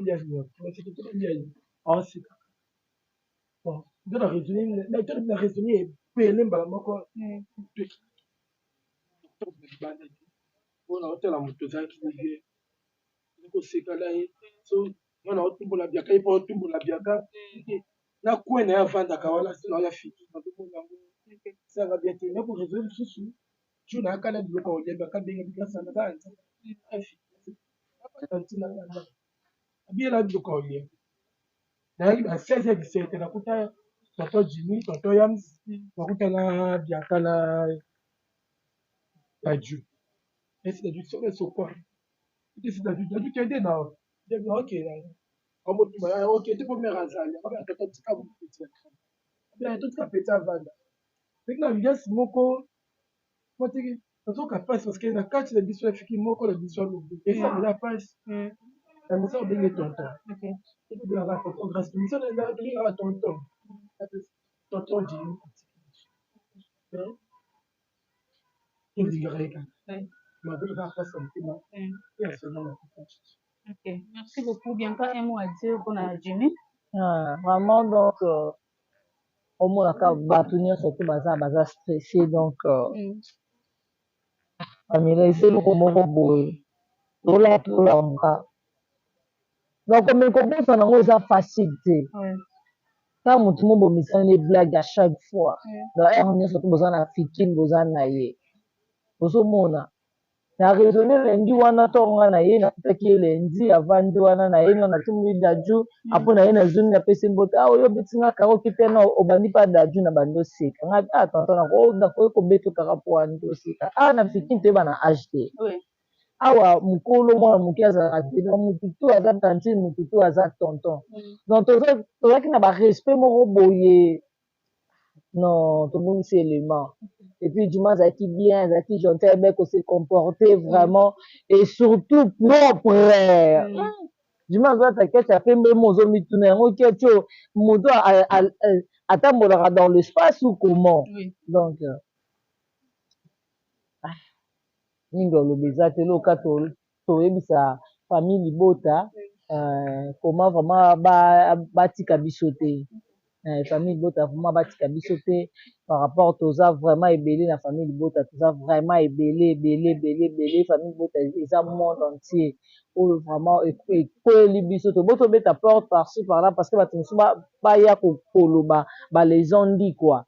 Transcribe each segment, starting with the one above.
faut lire c'est que tout lire en c'est bon de la raisonner mais de la raisonner pele mbala moko mpona otala moto ozalaki lilie okoseka na ye so mwana otumbola biaka ye mpo otumbola biaka na kue na ye avandaka wana sino oya fiki nazomona yango esaka bien te me koresoe lisusu ju na aka na biloko olemba kabenga bikasana kanza ntina abiyela biloko olemba nayaki ba 16 17 nakuta toto jimi toto yams nakuta na biaka na baju esi na ju sobe sokwa esi na ju kende na ok omotuma ok te po mère azali akobe toto tika mopeti bien totika peti avanda soki na liasi moko motiki nazoka mpasi parce que na kati na biso afiki moko na biso alobi esangela mpasi na mosa obenge tonton ebelaka tonton grâce miso tolingaka tonton tonton jimi tolingaka ye kaka mazolaka mpasi ya motema personnel Ok, merci beaucoup. Bianca, un mot à dire pour la Jimmy. Vraiment, donc, au moins, bato nyonso to baza stressé donc amila ese eloko moko boye tolamuka donc mais kobosana nango eza facile te ka motu mobomisani blague à chaque fois donc ere nyonso to boza na fikine boza na ye ozomona na raisonne lendi wana ntonga na ye nakutaki ye lendi avandi wana na ye na timuli daju apo na ye na zuni napesi mbote oyo obetinga karoki mpe na obandi mpa daju na bando oseka nga tonton nakoki kobeta kaka mpo wani toseka na fikini toyeba na age te awa mokolo mwana moke azalaka te motu to aza tantine motu to aza tonton donc tozalaki na barespect moko boye non tomonisi élément et puis Djuma azalaki bien azalaki gentil ayebaki kose comporter vraiment et surtout propre Djuma azalaka keti ya pembe mo ozomituna yango keti oyo moto atambolaka dans l'espace ou comment donc mingi olobi eza te loka toyebisa famille libota comment vraiment batika biso te famille libota vraiment batika biso te par rapport toza vraiment ebele na famille libota toza vraiment ebele famille libota eza monde entier oyo vraiment ekweli biso tobeta porte par-ci par-là parce que bato mosusu baya koloba balezondi quoi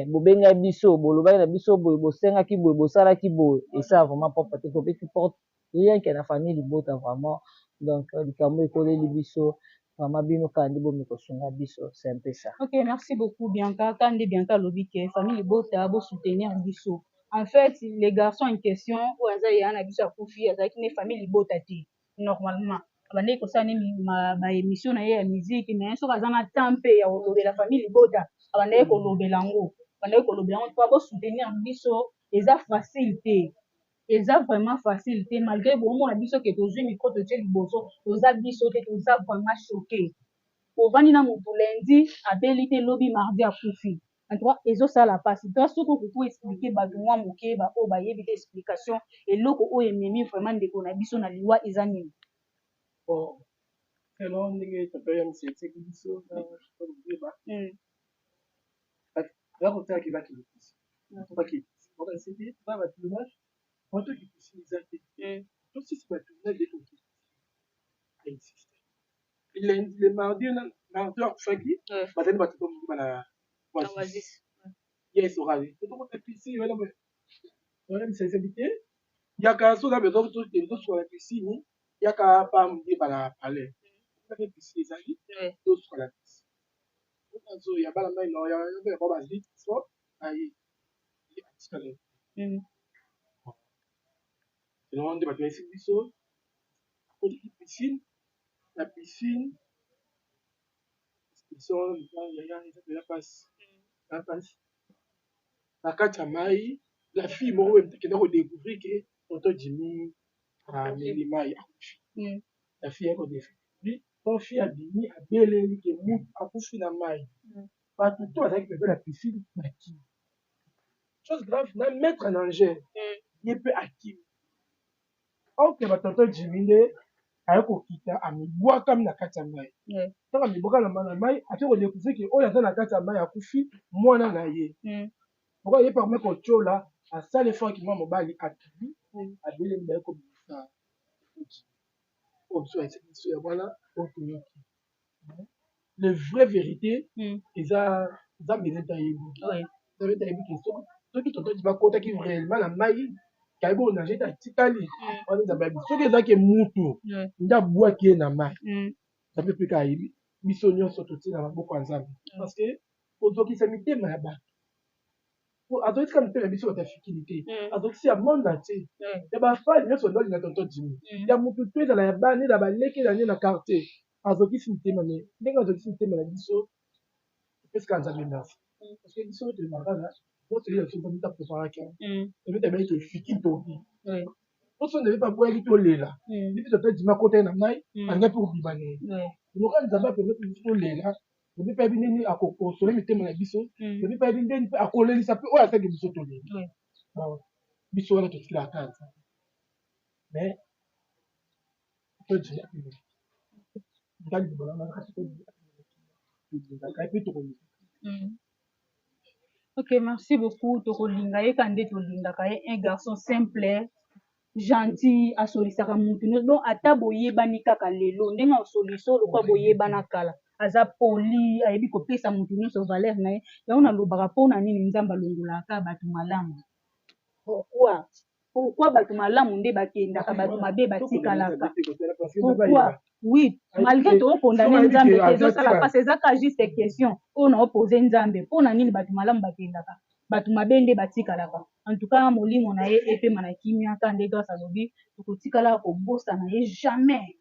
bobengai biso bolobaki na biso boye bosengaki boye bosalaki boye esa vraiment propre te tobeti porte rien que na famille libota vraiment donc likambo ekoleli biso vraiment bino kaka nde bomi kosunga biso c'est un peu ça. Ok, merci beaucoup Bianca. Quand Bianca lobi ke famille libota bo soutenir biso. En fait, les garçons en question ou azayi ana biso akufi azaki ne famille libota te normalement. Abandeki kosala nini ba émission na ye ya musique mais soki aza na temps mpe ya kolobela famille libota abandeki kolobela yango mpo bo soutenir biso eza facile te. Eza vraiment facile te malgré bomona biso ke tozwi micro totie liboso toza biso te toza vraiment choqué ovandi na motu lundi abeli te lobi mardi akufi en tout cas ezosala mpasi to soki okoki explike bato mwa moke oyo bayebi te explication eloko oyo ememi vraiment ndeko na biso na liwa eza nini selon ndenge toto ya misetieki biso koyeba bakotalaki bakilekisi bakilekisi okaseki ba batournage batokilekisi eza te tosisi batournage ekokilekisi insiste le mardi akufaki bazali bato bomima na oasis yes orali totokota piscine wana misalisaki te yaka soki besoin tosuka na piscine yaka pamyeba na palais okaki piscine ezali tosuka na piscine onazoya bana mai na ba bazali so aye atikala selon nde bato yesi biso akotiki piscine na piscine eza pasi na kati ya mai la fille moko ekenda kodécouvrir ke tonton Jimmy ameli mai akufi la fille akodécouvrir ton fille abimi abeleli ke mutu akufi na mai bato to bazalaki pepe na piscine bakimi chose grave na maître en danger ye mpe akimi ok batonton Jimmy nde ayakokita amibwakami na kati ya mai ntango amibwaka na mai ate kodekuse ke oyo aza na kati ya mai akufi mwana na ye poko ye parme kotiola asala efaki mwa mobali akili abelemi baye kobimisa obiso ya wana otoyoki le vraie vérité eza beze tayebi ke soki tototi bakotaki réellement na mai kayebi oyo nage atikali wana nzambe yabi soki ezaki mutu nde abwaki ye na mai nzambe mpe kayebi biso nyonso totie na maboko ya nzambe parce que kozokisa mitema ya bato azokisa mitema ya biso bato ya fikili te azokisa ya monde ate ya bafali nyonso ndolinga tonto dimi ya motu to ezala ya bane na baleke na nde na quartier azokisi mitema me ndenge azokisi mitema na biso epesika nzambe merci parce que biso tolemaka nyonso ye biso nzambe tapreparaki nzambe tabayaki efiki tobi nyonso nzambe babwaki tolela biso totadima kota na mai alinga mpe kobima na ye loka nzambe apemete biso tolela nzambe mpe ayebi ndeni akokonsole mitema na biso nzambe mpe ayebi ndeni mpe akolelisa mpe oyo asaki biso tolela biso wana totilaka nzambe mais todila Ok, merci beaucoup. Tokolinga ye kande tolingaka ye un garçon simple, gentil, asolisaka mutu nyonso. Donc ata boyebani kaka lelo ndenge asolisa lokwa boyebana kala aza poli ayebi kopesa mutu nyonso valeur na ye yango nalobaka mpona nini nzambe alongolaka bato malamu. Pourquoi bato malamu nde bakendaka bato mabe batikalaka? Pourquoi? Oui, malgré tout condamner nzambe ezosala parce ezaka juste question oyo naopose nzambe mpona nini bato malamu bakendaka bato mabe nde batikalaka. En tout cas molimo na ye epema na kimia ka nde grâce alobi tokotikala kobosana ye jamais.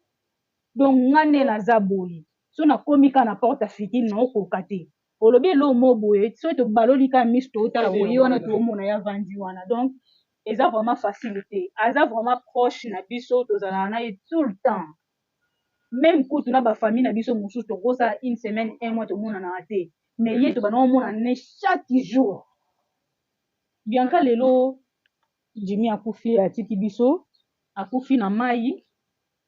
Donc nga nde naza boye so nakomi ka na porte afikili naokoka te olobi elo mo boye so tobaloli ka miso tootala boye wana toomona ya vandi wana. Donc eza vraiment facilité aza vraiment proche na biso tozalaka na ye tout le temps. Même kutu na bafamille na biso mosusu tokosala une semaine un mois tomonana te mais ye tobana omona ne chaque jour. Bianca lelo Jimmy akufi atiki biso akufi na mai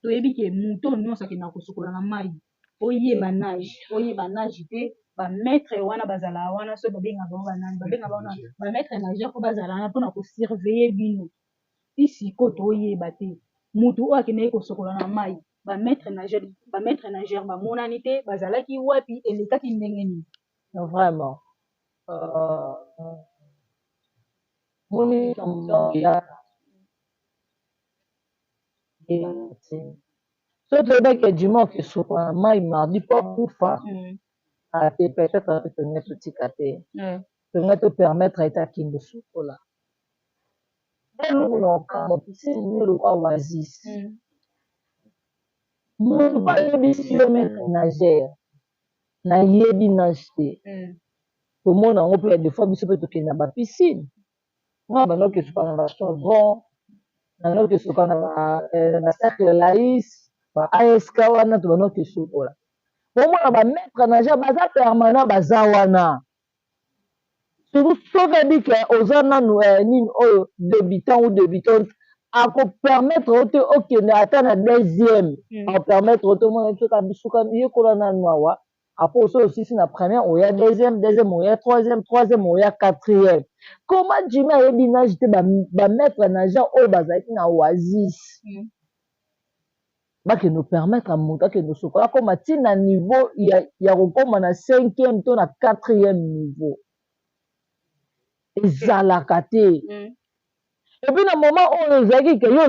toyebi ke mutu oyo nyonso akendaka kosukola na mai oyeba nage te bamaître wana bazala wana so babengaka bango banani babengaka wana bamaître nageur mpo bazala wana mpona kosurveille bino isiko toyeba te mutu oyo akendaki kosukola na mai bamaître nageur bamonani te bazalaki wapi elekaki ndenge nini. Vraiment moni so toyebaki dimanche esukola na mai mardi mpo akufa ate peut-être ape tongai totika te tongai topermettre ete akende sukola eloko na okamba pisini lokwa oasis motu ayebisi yo maître nageur nayebi nage te tomona yango mpe ya des fois biso mpe tokende na bapisine nga bandoki esuka na bachevron bandoki esuka na cercle laïs ba ask wana to bandoki esukola bomona bamaître nageur baza permanent baza wana surtout soki ebike oza nanu nini oyo débutant ou débutante akopermettre ote okende ata na deuxième akopermettre ote omona soka bisuka yekola nanu awa après so osisi na première oya deuxième oya troisième oya quatrième comment Jimmy ayebi nage te bamaître nageur oyo bazalaki na oasis bakende opermettre moto akende osokola akoma ntina niveau ya kokoma na 5e to na 4e niveau ezalaka te epuis na moment oyo ezalaki ke yo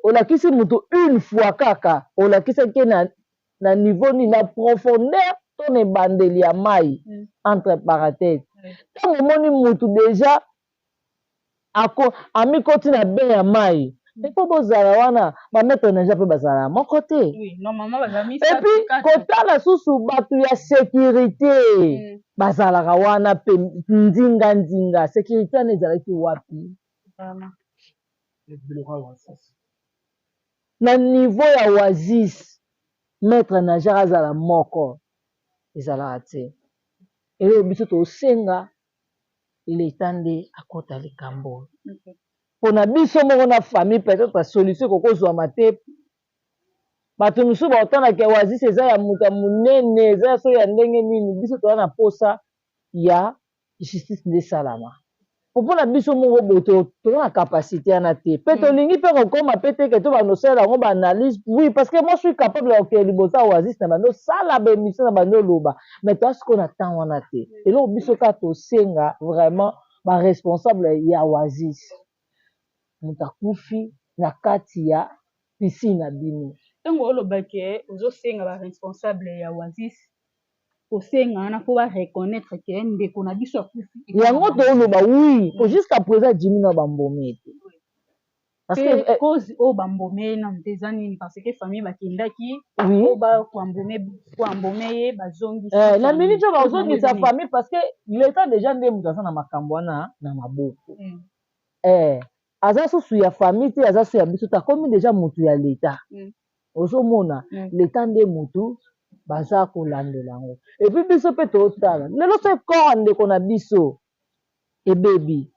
olakisi mutu une fois kaka olakisaki na niveau nini na profondeur to na ebandeli ya mai entre parenthèse ntango omoni mutu déjà amikoti na be ya mai mpo bozala wana bamaître nageur mpe bazala moko te epuis kotala susu bato ya sécurité bazalaka wana mpe ndinga sécurité wana ezalaki wapi na niveau ya oasis maître nageur azala moko ezalaka te eloko biso tosenga leta nde akota likambo mpona biso moko na famille peut-être solution kokozwama te bato mosusu baotanaka Oasis eza ya moto ya monene eza so ya ndenge nini biso toza na posa ya justice nde esalama mpona biso moko boye toza na capacité wana te mpe tolingi mpe kokoma mpe teke to bandosala yango baanalyse oui parce que moi je suis capable ya kokende liboso ya Oasis na bando osala baémission na bando oloba mais toza sikoyo na temps wana te eloko biso kaka tosenga vraiment baresponsable ya Oasis moto akufi na kati ya piscine na bino ntango olobaki ozosenga baresponsable ya Oasis kosenga wana mpo bareconnaitre ke ndeko na biso akufi yango tooloba oui po jusqu'à présent jimi na bambome te parce que cause oyo bambome nano te eza nini parce que famille bakendaki oyo bakwambome ye bazongisi na minute oyo bazongisa famille parce que l'état déjà nde moto aza na makambo wana na maboko aza susu ya famille te aza susu ya biso te akomi déjà motu ya l'état ozomona l'état nde motu baza kolandela yango epuis biso mpe totala lelo so ekora ndeko na biso ebebi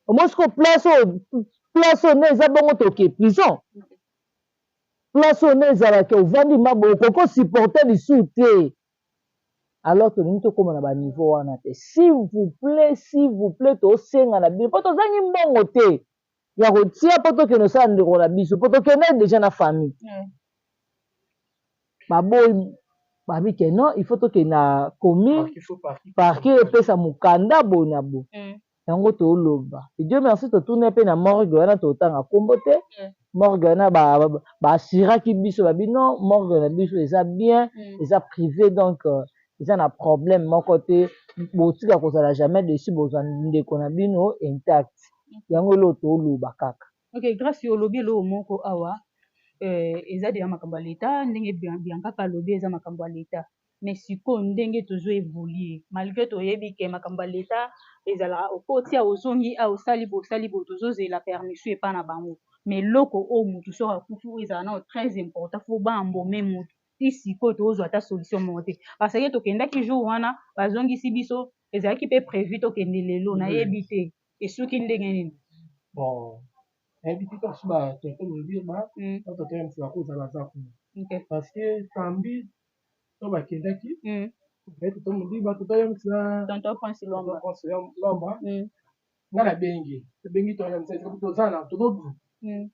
omosiko place oyo nde eza bongo toke prison place oyo nde ezalaki ovandi mabo okoko supporter lisu te alors tolingi tokóma na baniveau wana te s'il vous plaît tosenga na bino mpo tozangi mbongo te ya kotia mpo tokende osala ndeko na biso mpo tokende déjà na famille baboyi babike non il faut tokende na commune parquet epesa mokanda boye na boye yango toloba dieu merci totuna mpe na morgue wana totanga kombo te morgue wana baassuraki biso babi non morgue na biso eza bien eza privé donc eza na problème moko te botika kozala jamais dessus bozwa ndeko na bino intact yango eloo toloba kaka ok grâce olobi eloo moko awa eza deya makambo ya leta ndenge biankaka alobi eza makambo ya leta mais sikoyo ndenge tozo évolue malgré toyebi ke makambo ya leta ezalaka okotia ozongi a osali boye tozozela permission epa na bango mais loko oyo motu soki akufi oyo ezala nao très important fo bambome motu ti sikoyo tozozwa ata solution moko te parce que tokendaki jour wana bazongisi biso ezalaki mpe prévu tokende lelo nayebi te esuki ndenge nini nayebi te kasi batonto lobirma batonto ya mosu bakozala baza kuna parce que kambi to bakendaki toto modi batoto ya mosu na tonton prince lomba nga nabengi tobengi tozala na tozobu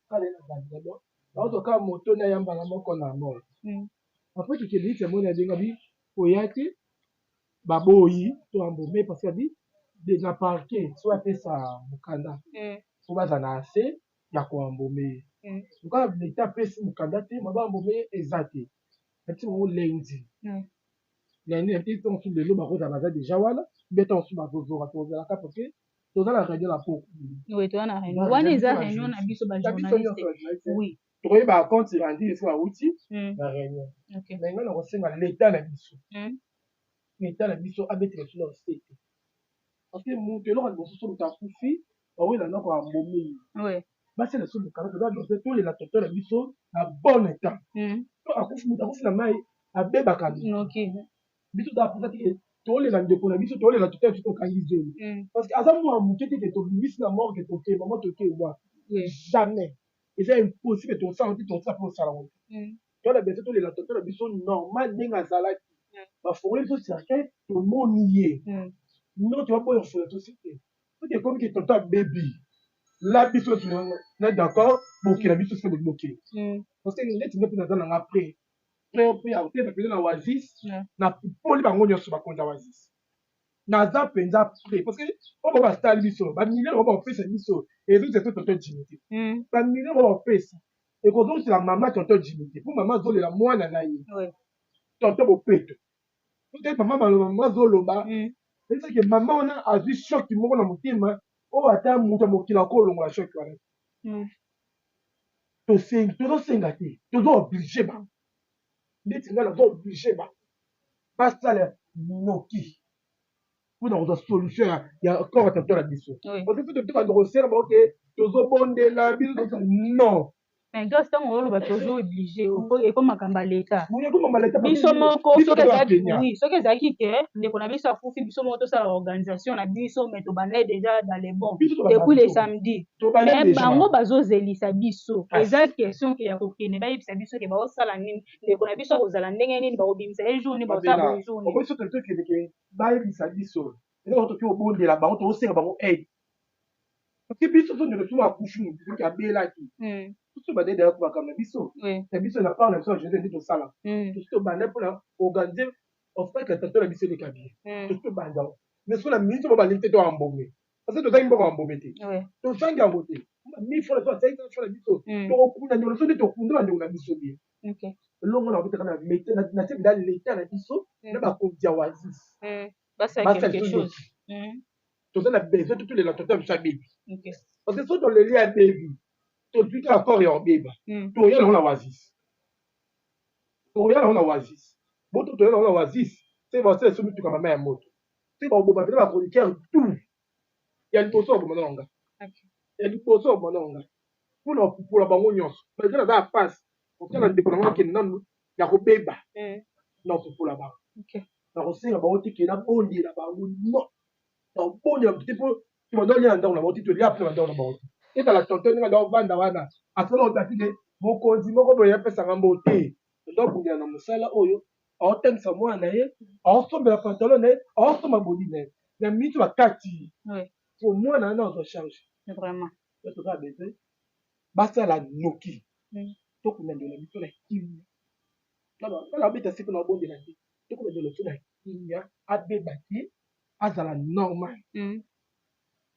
kale na bandi d'abord baotoka moto na yambala moko na mort après tokende iti yamoni abenga bi oya te baboyi to ambome parce que abi na parquet so apesa mokanda po baza na ase ya koambome oka leta apesi mokanda te mabambome eza te ati bango lendi nati ntango su lelo bakozala baza deja wana mbe ntango su bazozora tozalaka parce que toza na réunion na poko wana eza réunion na biso bajournaliste tokoyeba akonti randi eso awuti na réunion mais nga na kosenga leta na biso abetela so na ose te parce que moto eloko liboso so moto akufi bawela noko ambomei basala so mokala toza tolela toto na biso na bon état moto akufi na mai abebaka biso toapusa te tolela ndeko na biso tolela toto ya biso tokangi zolo parce que aza mwa moke teke tobimisi na morgue toke mama toke wa jamais eza impossible tosala te tosala mpe osala ngo tola biso tolela toto na biso normal ndenge azalaki bafongoli biso cercueil tomoni ye no tobaboya fola tosi te soki ekomi ke toto abebi la biso na d'accord boke na biso se boke parce que neti nde mpe naza nanga après mpe ya koteba mpenza na Oasis na poli bango nyonso bakonzi ya Oasis naza mpenza pré parce que oyo basali biso bamilio bao bapesa biso ezozela tonton jimi te bamilio bao bapesa ekozozela mama tonton jimi te mpo mama azolela mwana na ye tonton bopeto ote mama azoloba ezaki mama wana azwi shoki moko na motema oyo ata moto ya mokili akolongola shoki wana tozosenga te tozo oblige bango ndeti ngai nazo oblige bango basala noki mpona kozwa solution ya corps tonton na biso parce que totoka ndokosela baoke tozobondela biso non mais grâce tant on va toujours obligé et comme makamba l'état Oui, comme l'état biso moko biso soki ezalaki ke ndeko na biso akufi biso moko tosala organisation na biso mais tobandai déjà dans les bons depuis le samedi mais bango bazozelisa biso eza question ke ya kokende bayebisa biso ke baosala nini ndeko na biso akozala ndenge nini bakobimisa ye jour nini bakosala boye jour nini okoki soki tokende bayebisa biso eza toki obondela bango tokosenga bango aide parce que biso tondeko soki akufi motu soki abelaki biso bande daya makambo na biso na biso na part na biso ya jeunes nde tosala tosi tobanda mpona organiser ofrake tato na biso eleka bien tosi tobanda mais soki na miniti mo balingi te to ambome parce que tozangi mboka ambome te tozangi yango te mifona to asalaki fona biso tokokunda ndeko na biso nde tokunda bandeko na biso bien elongo na kobetaka na te bida leta na biso na bakonzi ya wazis basala biso toza na besoin totolela tota biso abebi parce que soki toleli abebi tozwiki accord ya obeba toya nango na wazis boto toya nango na wazis se basala so mituka mama ya moto se baboma mpena bachroniqueur tout ya liboso baboma nanonga ya liboso baboma nanonga mpona bapupola bango nyonso baza naza ya pasi kotala ndeko nango akende nanu ya kobeba na kopupola bango na kosenga bango tike nabondela bango no nabondela te mpo tibandolya ndako na bango ti tolia mpe na bandako na bango etala tonto ndenge ndo ovanda wana asala otapike mokonzi moko boye apesanga mbote tozobundela na mosala oyo aotangisa mwana na ye aosombela pantalon na ye aosomba bodi na ye na miniti bakati po mwana wana ozwa charge toza besoin basala noki tokunda ndelo na biso na kimia tala abeta se mpona abondela te tokunda ndelo biso na kimia abeba te azala normal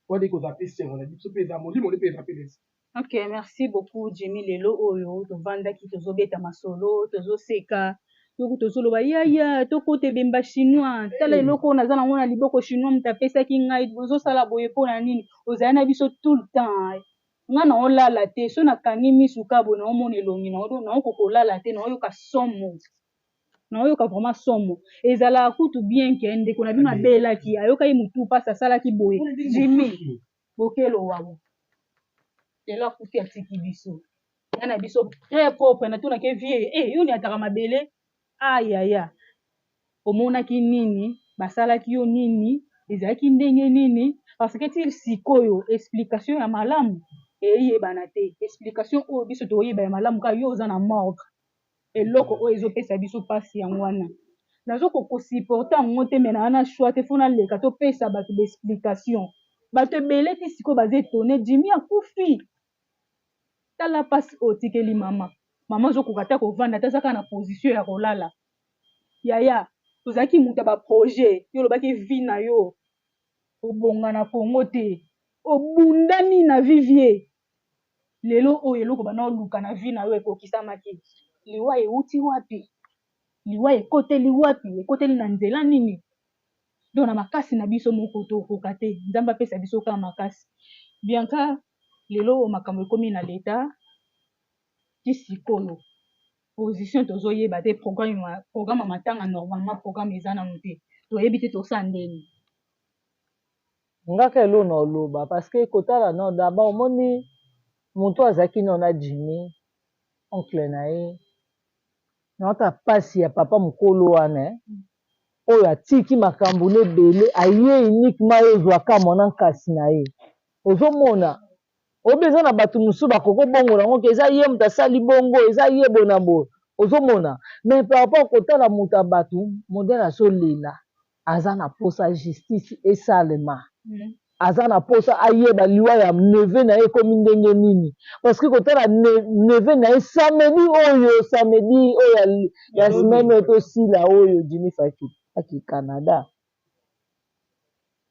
wadiki kozala pe sengo na biso mpe eza molimo nde mpe eza pe lesi. Ok, merci beaucoup Jimmy lelo oyo tovandaki tozobeta masolo tozoseka toko tozoloba yaya tokota ebemba chinois tala eloko oyo naza nango na liboko chinois moto apesaki ngai ozosala boye mpo na nini ozali na biso tout le temps nga na olala te so nakangi misuka boye naomona elongi naokokolala te naoyoka somo naoyoka vraiment somo ezalaka kutu bien ke ndeko na bino abelaki ayokaki motu mpasi asalaki boye Jimmy bokelowa lelo akufi atiki biso ya na biso très propre na tunake vie yo ni ataka mabele ayaya omonaki nini basalaki yo nini ezalaki ndenge nini parce que ti sikoyo explication ya malamu eyebana te explication oyo biso toyeba ya malamu kaka yo oza na mordre eloko oyo ezopesa biso mpasi yango wana nazokokosupporte yango te me na wana shwa te fo naleka topesa bato baexplication bato ebele ti sikoyo baza etone Jimmy akufi tala mpasi otikeli mama ozokoka ta kovanda te aza kaka na position ya kolala yaya tozalaki moto ya baprojet yo olobaki vi na yo obonga na kongo te obundani na vivie lelo oyo eloko bana oluka na vi na yo ekokisamaki liwa euti wapi liwa ekoteli wapi ekoteli na nzela nini do na makasi na biso moko tokoka te nzambe apesa biso kaka makasi bianka lelo makambo ekomi na leta ti sikoyo position tozoyeba te programme matanga normalement programme eza nanu te toyebi te tosala ndeni ngaka elo na oloba parce que kotala na daba omoni moto azalaki nao na Jimmy oncle na ye naota pasi ya papa mokolo wana oyo atiki makambo nebele aye uniquement ezwaka mwana nkasi na ye ozomona oyo eza na bato mosusu bakoko bongo nango ke eza ye moto asali bongo eza ye bona boye ozomona mais par rapport kotala moto ya bato modele azolela aza na posa justice esalema aza na posa ayeba liwa ya neve na ye ekomi ndenge nini parce que kotala neve na ye samedi oyo ya semaine oyo tosila oyo Jimmy faki Canada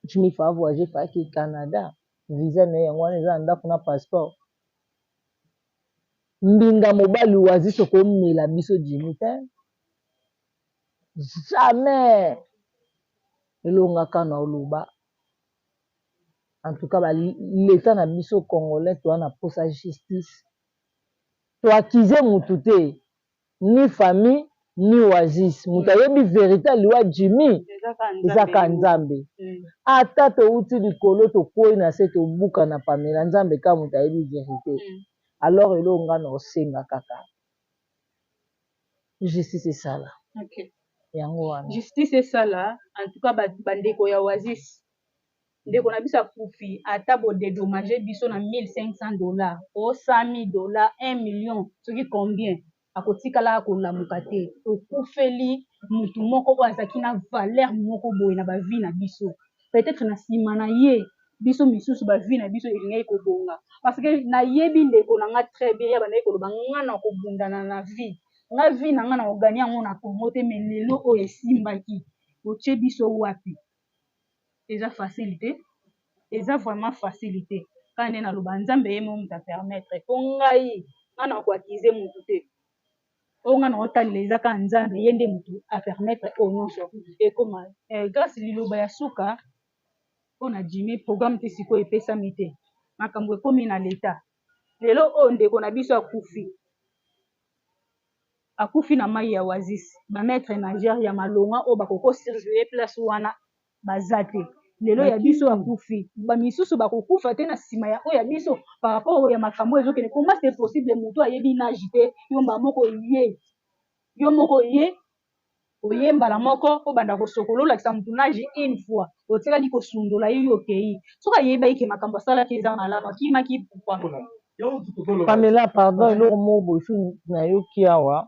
Jimmy fa voyage faki Canada visa na ye yango wana eza na ndako na passeport mbinga mobali wazi sokomela biso Jimmy te jamais elongaka na oloba en tout cas l'état na biso congolais toa na posa justice toakize mutu te ni famille ni wazis mutu ayebi vérité aliwa Jimmy ezaka nzambe ata touti likolo tokwei na se tobuka na pamela nzambe ka mutu ayebi vérité alors elonga na osenga kaka justice esala OK. yango wana Justice esala en tout cas bandeko ya Oasis ndeko na biso akufi ata bodédommage biso na $1500 o $100,000 $1 million soki combien akotikala akolamuka te okufeli mutu moko oyo azalaki na valeur moko boye na bavie na biso peut-être na nsima na ye biso misusu bavie na biso elingaki kobonga parce que nayebi ndeko na nga très bien ya bandaki koloba nga na kobundana na vie nga vie na nga na kogani yango na kongo te mais lelo oyo esimbaki otie biso wapi eza facilité eza vraiment facilité kaka nde naloba nzambe ye mo mutu apermettre mpo ngai nga na koakize mutu te oyo nga na kotalela eza kaka nzambe ye nde mutu apermettre oyo nyonso ekoma grâce liloba ya suka mpo na jimi programme te sikoyo epesami te makambo ekomi na leta lelo oyo ndeko na biso akufi na mai ya Oasis bamaître nagere ya malonga oyo bakoko surveille place wana baza te lelo ya biso akufi bamisusu bakokufa te na nsima ya oyo ya biso par rapport ya makambo ezokende comment c'est possible moto ayebi nage te yo mbala moko ye yo moko ye oye mbala moko obanda kosokola olakisa mutu nage une fois otikali kosundola ye yo okei soki ayeba eke makambo asalaki eza malamu akimaki pourquoi Pamela pardon eloko moko boye so nayoki awa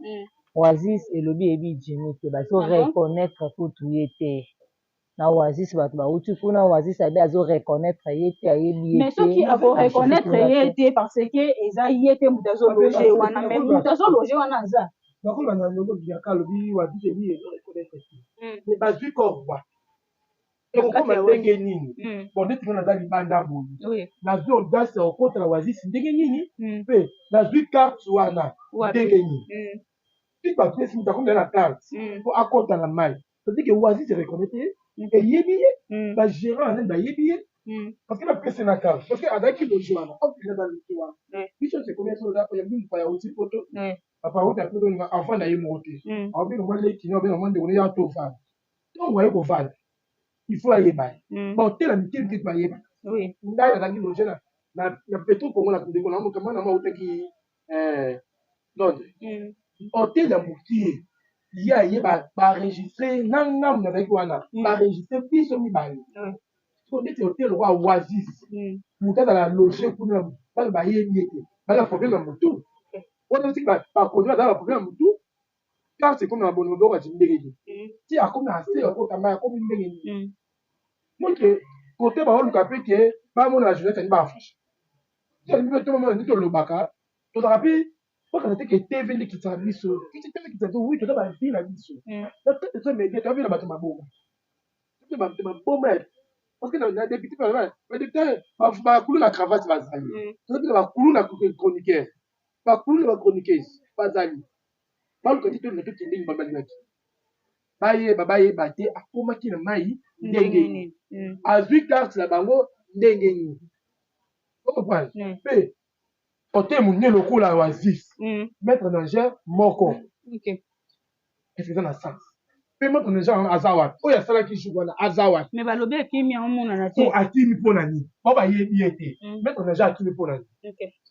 Oasis elobi eyebi jimi te bazo reconnaître kutu ye te na Oasis bato bauti kuna Oasis abi azo reconnaître ye te ayebi ye te mais soki ako reconnaître ye te parce que eza ye te mutu azologe wana mais mutu azologe wana aza bakoloba na loko biaka alobi Oasis ebi ezo reconnaître te mais bazwi korwa ekokoma ndenge nini bon neti nga naza libanda boye nazwi audace okota na Oasis ndenge nini mpe nazwi carte wana ndenge nini ti bapesi mutu akomela na carte mpo akota na mai c'est-à-dire que Oasis reconnaître ye eyebi ye bagérant nani bayebi ye parce que bapesi na carte parce que azalaki logi wana okenda na logi wana biso sekomiasoyabi mopaya oti poto papa oti apotoninga enfant na ye moko te aobenga mwa lekini aobenga mwa ndeko ne ya tovanda ntongo aye kovanda il faut ayeba baotela mike mike bayeba ngai nazalaki loge na petro congo na ndeko na mokambo na mautaki londres otela mokie ye ayeba baenregistre nangamu nazalaki wana baenregistre biso mibale so neti hotel lokwa Oasis moto azala loge kuna bana bayebi ete baza problème ya motu wana otiki bakonzi bazala baproblème ya motu carte ekomi na bolingo biloko ya ndenge ti akomi na ase akotama akomi ndenge nini montre kote baoluka mpe ke bamona na jeunesse ani baafashe mpe tomamona ndi tolobaka tozalaka mpe pokana te ke tv nde kitaka biso tv kitaka biso wi toza bavi na biso natete so média toavi na bato maboma bato maboma parce que na député badéputé bakulu na cravate bazali toza mpena bakulu na chroniqueur bakulu na bachroniqueuse bazali baluka ti tolina tokendeni babalingaki bayeba te akomaki na mai ndenge nini azwi carte na bango ndenge nini okomprendre mpe ote monene lokola Oasis maître nagere moko eske eza na sens mpe maître nagere aza wapi oyo asalaki jour wana aza wapi mais balobi akimi amonana te akimi mpo na nini bao bayebi ye te maître nagere akimi mpo na nini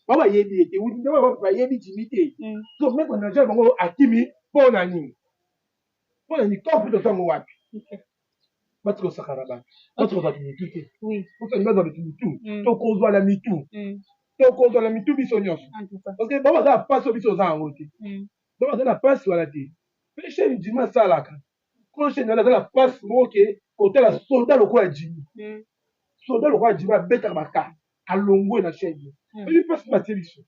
bao bayebi ye te bayebi jimi te so maître nagere bango akimi mpo na nini mpo na nini kope totango wapi bati kosakana bato bati kozwa mitu te osani bazwa mitu mitu tokozwa na mitu tokozwa na mitu biso nyonso parce que bao baza na mpasi oyo biso oza yango te bao baza na mpasi wana te mpe chaine jimi asalaka kolo chaine wana aza na mpasi moko ke kotala soldat lokola jimi soldat lokola jimi abetaka baka alongwe na chaine babi mpasi batie biso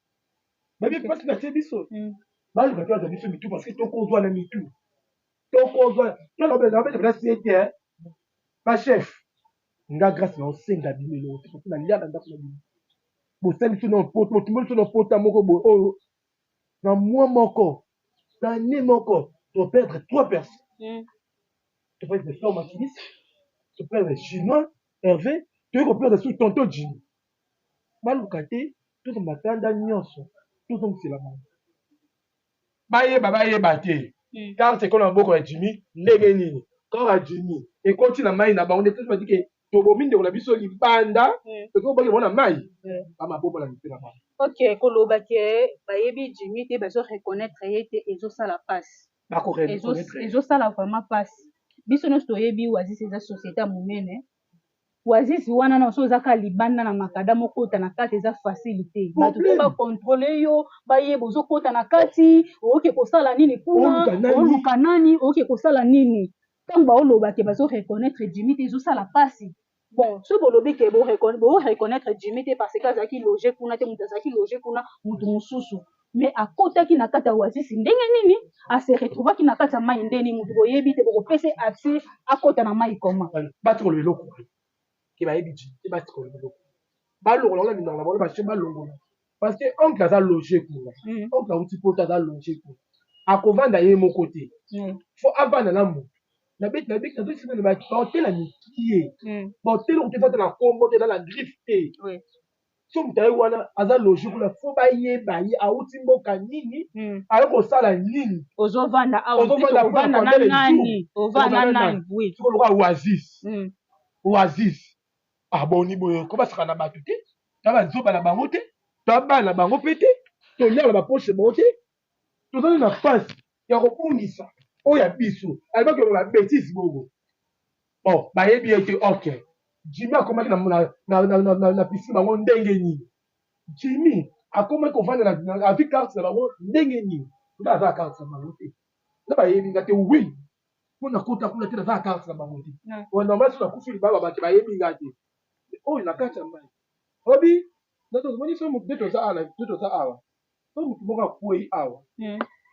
babi mpasi batie biso baluka te bazwa biso mitu parce que tokozwa na mitu tokozwa nalobeta place ye te bachef nga grâce na osenga bino eloko te parce que naliaka ndako na bino bosali biso na poto botumba biso na pota moko boye oyo na mwa moko na année moko toperdre 3 personnes toperdre Flore Makilis toperdre Chinois Hervé toyei koperdre su tonton Jimi baluka te tozo matanda nyonso tozongisela bango bayeba te carte ekona na maboko ya Jimi ndenge nini kaka Jimi ekoti na mai na bango nde tozobaki ke tobomi ndeko na biso libanda tokoki bango na mai bamabomba na mipe na bango Ok, koloba ke bayebi Jimmy te bazo reconnaître ye te ezosala passe. Ezosala vraiment passe. Biso nyonso toyebi Oasis eza société ya monene. Oasis wana na so ozaka libanda na makada mokota na kati eza facilité. Bato te bakontrole yo bayeba ozokota na kati oke kosala nini kuna oluka nani oke kosala nini. Ntango baoloba ke bazo reconnaître Jimmy te ezosala passe. Bon, so bolobi ke bo reconnaître Jimmy te parce que azalaki loger kuna te mutu azalaki loger kuna mutu mosusu. Mais akotaki na kati ya Oasis ndenge nini ase retrouvaki na kati ya mai ndeni mutu boyebi te bokopesa accès akota na mai koma. Batiko le loko. Ki bayebi ji, ki batiko le loko. Balongola on a minanga bolo ba chemba longola. Parce que oncle aza loger kuna. Oncle uti pota aza loger kuna. Akovanda ye mon côté. Faut avana na mu. Na bête na dosi na ba hotel la mikie. Ba hotel on te fait na combo dans la griffe te. Oui. So mutaye wana aza loger kuna faut ba ye auti mboka nini ayoko sala nini. Ozovanda na nani? Ovanda nani? Oui. Tu ko Oasis. Oasis. Ah bon ni boyo ko basaka na bato te. Ta ba nzoba na bango te. Ta ba na bango pete. To lia ba poche monte. To donne na face ya kopungisa. Oya biso alibaki la bêtise bogo bon bayebi ete ok Jimmy akomaki na piscine bango ndenge nini Jimmy akomaki kovanda na avi carte na bango ndenge nini nga aza carte na bango te nga bayebi nga te wi mpona kota kuna te naza carte na bango te normal so nakufi libaba bato bayebi nga te oyo na kati ya mai obi natomoni so motu nde toza awa so motu moko akwei awa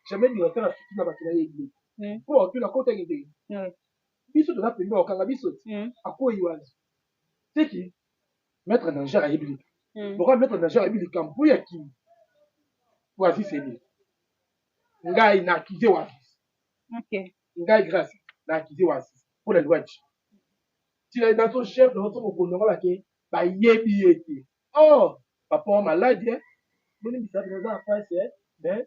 jamais directeur afiki na bato bayebi pour que la côte est biso de la pembe okanga biso akoyi wana c'est qui mettre en danger à yebili pourquoi mettre en danger à yebili kampo ya ki Oasis c'est ngai na accusé Oasis ok ngai grâce na accusé Oasis pour la loi tu es dans ton chef dans ton mokondo ba ke ba yebi ete oh papa malade boni bisa dans en face mais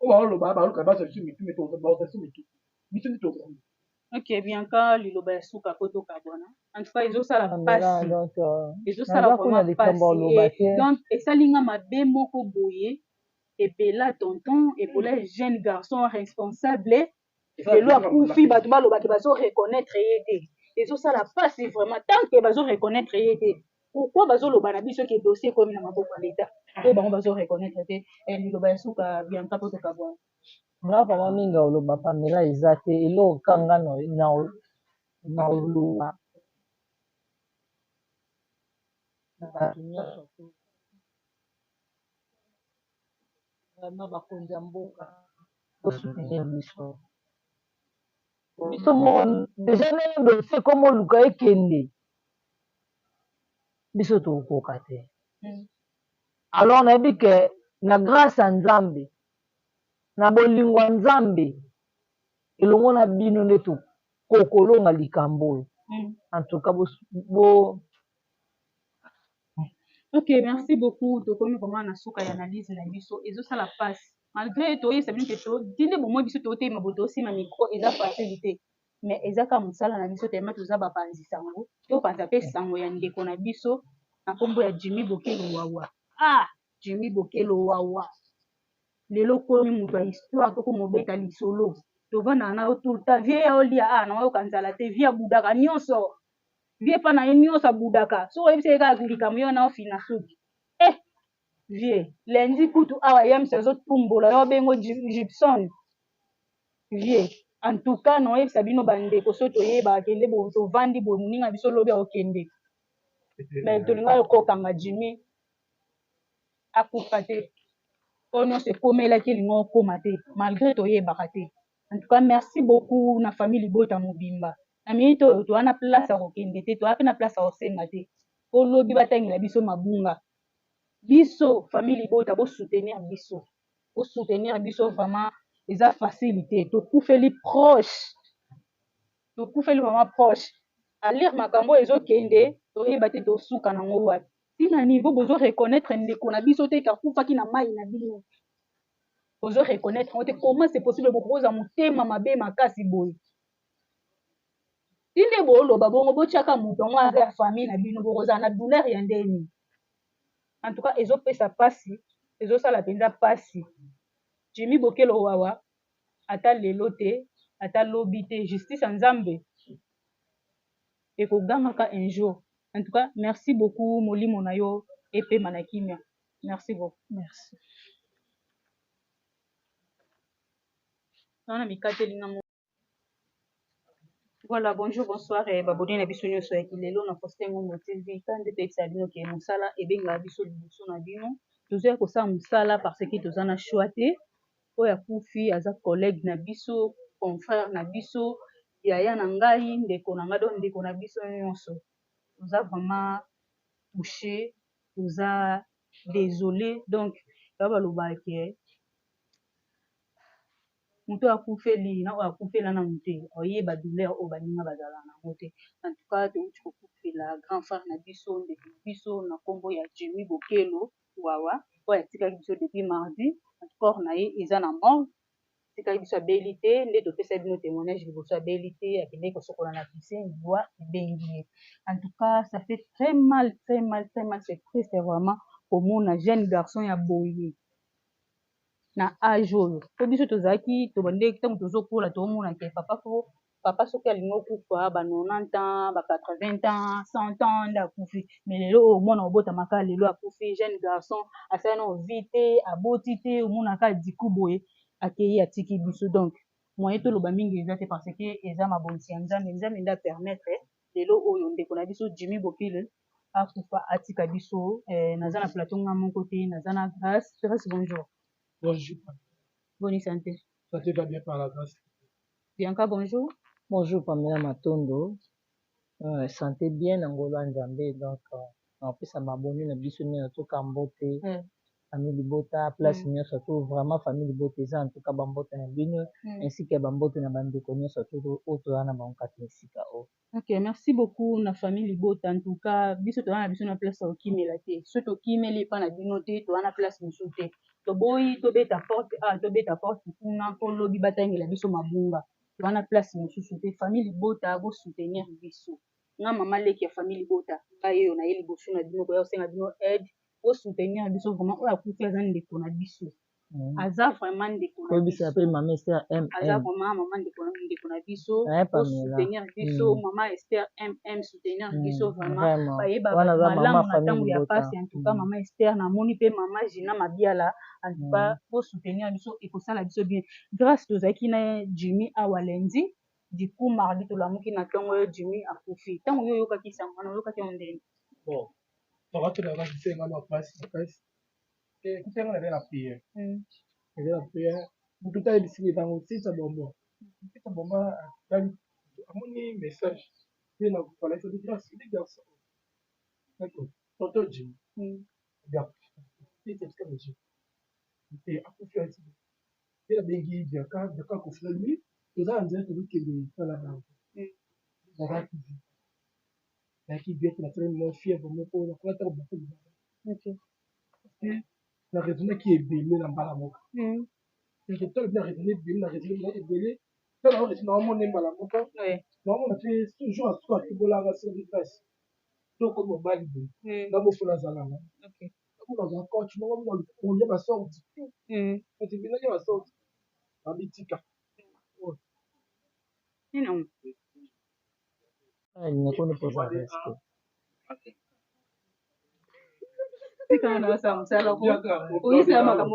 on va le baba le kaba sur mitu mais to ba sur mitu mitu to ok Bianca liloba ya suka poto kabona en tout cas ezosala pasi ezosala vraiment pasi donc esalinga mabe moko boye epela tonton epela jeune garçon responsable lelo akufi bato balobaki bazo reconnaître ye te ezosala pasi vraiment tant que bazo reconnaître ye te pourquoi bazoloba na biso ke dossier ekomi na maboko ya leta oyo bango bazo reconnaître te liloba ya suka Bianca poto kabona nga pama mingi oloba pamela eza te eloko kanga na oluba na bato nyonso vraiment bakonzi ya mboka osoutenir biso biso deja ndenge dosie komo oluka ekende biso tokokoka te alors nayebi ke na grâce ya nzambe na bolingo ya nzambe elongo na bino nde tokokolonga likambo oyo en tout cas ok merci beaucoup tokomi vraiment na suka ya analyse na biso ezosala passe malgré toyebisa bino ke tinde bomoi biso totema bo tosima micro eza facilité mais eza kaka mosala na biso tellement toza bapanzi sango topanza mpe sango ya ndeko na biso na nkombo ya Jimmy Bokelo Wawa Jimmy Bokelo Wawa lelo komi moto ya histoire tokomobeta lisolo tovandaka na yo tout le temps vie ya olia na oyoka nzala te vie abudaka nyonso vie mpa na ye nyonso abudaka so oyebisa ye kaka likambo yo na ofina suki vie lendi kutu awa yamisa ezotumbola yo bengo Gibson vie en tout cas na oyebisa bino bandeko so toyebaka kende tovandi boye moninga biso lobi akokende mais tolinga okokanga Jimmy akufa te oyo nyonso ekomelaki elinga okóma te malgré toyebaka te en tout cas merci beaucoup na famille libota mobimba na minute oyo toza na place ya kokende te toza mpe na place ya kosenga te olobi batangela biso mabunga biso famille libota bosoutenir biso vraiment eza facilité tokufeli vraiment proche alire makambo ezokende toyeba te tosuka nango wapi tina niveau bozo reconnaître ndeko na biso te kakufaki na mai na bino bozo reconnaître ngo te comment c'est possible bokoza motema mabe makasi boye tinde boloba bongo botiaka moto yango aza ya famille na bino bokozala na douleur ya ndeni en tout cas ezopesa pasi ezosala mpenza mpasi. Jimmy Bokelo wawa ata lelo te ata lobi te, justice ya Nzambe ekogangaka un jour. En tout cas, merci beaucoup molimo na yo epema na kimia. Merci beaucoup. Merci. Nana mikatelinga mo. Voilà, bonjour, bonsoir, et baboni na biso nyonso ya kilelo na Faustin Ngombo TV. Kande toyebisa bino ke mosala ebengaka biso liboso na bino. Tozoya kosala mosala parce que toza na choix te. Oyo akufi aza collègue na biso, confrère na biso, yaya na ngai, ndeko na ngai, donc ndeko na biso nyonso. Toza vraiment touché, toza désolé. Donc baloba ke moto akufeli na oyo akufela na mote oyeba douleur oyo baninga bazala nango te. En tout cas touti kokufela grand frère na biso, ndeko na biso na nkombo ya Jimmy Bokelo wawa oyo atikaki biso depuis mardi. Corps na ye eza na mort, atikaki biso abeli te, nde topesa bino témoignage liboso abeli te, akendeki kosokola na piscine doit ebengi ye. En tout cas ça fait très mal, très mal, très mal. C'est triste vraiment komona jeune garçon ya boye na âge oyo. Po biso tozalaki tobandeki ntango tozokola tomona ke papa soki alingi okufa ba 90 ans, ba 80 ans, 100 ans nde akufi. Mais lelo oyo omona obotamaka lelo akufi, jeune garçon asala na vie te, aboti te, omonaka adiku boye akei atiki biso. Donc moyen toloba mingi eza te parce que eza mabonisi ya Nzambe. Nzambe nde apermettre lelo oyo ndeko na biso Jimmy Bokelo akufa atika biso. Naza na plateau nga moko te, naza na Grâce. Grâce, bonjour. Bonjour. Bonne santé. Santé va bien par la grâce. Bianca, bonjour. Bonjour Pamela Matondo. Santé bien Angola Nzambe. Donc en plus ça m'a abonné na biso na to kambote. Famille Bota place nyonso to vraiment famille Bota eza en tout cas bambota na bino ainsi que bambota na bandeko nyonso to auto wana bankati esika o. Ok, merci beaucoup na famille Bota. En tout cas biso to wana biso na place okimela te. So to kimeli pa na bino te to wana place biso te. To boyi to beta porte to beta porte kuna ko lobi batangela biso mabunga. To wana place mosusu te. Famille Bota go soutenir biso. Nga mama leki ya famille Bota. Ka yo na yeli bosu na bino ko ya senga bino aide. Au soutenir biso vraiment oyo akufi aza ndeko na biso. Aza vraiment ndeko na biso. Maman Esther MM. Aza vraiment maman ndeko na biso. Au soutenir biso. Maman Esther MM soutenir biso vraiment. Bayeba malamu na tango ya pasi. En tout cas maman Esther na moni pe maman Gina Mabiala. En tout cas au soutenir biso et pour ça la biso bien. Grâce tozaki na Jimmy Awalenzi. Du coup mardi tolamuki na tango Jimmy akufi. Tango yo yokaki sango na yokaki ondeni. Bon. Quand tu as fait un place, et tu as la prière. Et la prière, tout a été dans le site à Bombo. C'est un moment à mon message. Il y a des grâces, des garçons. D'accord. Tonton Jim. Regarde. C'est ce que je dis. Et à coup faire ça. Il y a des guides, il y a quand on fait lui, tout ça, on dirait que lui qui est là dans la rate. Qui vient de la traîne, mon fier, mon pauvre, la plate, on va faire la raison qui est belée dans Balamoka. Et je te dis la raison est belée. Quand on est Balamoka, on a fait toujours à soi, tu vois la race de place. Donc, on va valider. Dans mon foulard, ok. Dans un coach, on y a ma sorte. Quand tu viens, il y a ma sorte. En bitika. Non. Il ne connaît pas ça. C'est quand on a ça, on sait alors. Oui, c'est la maman.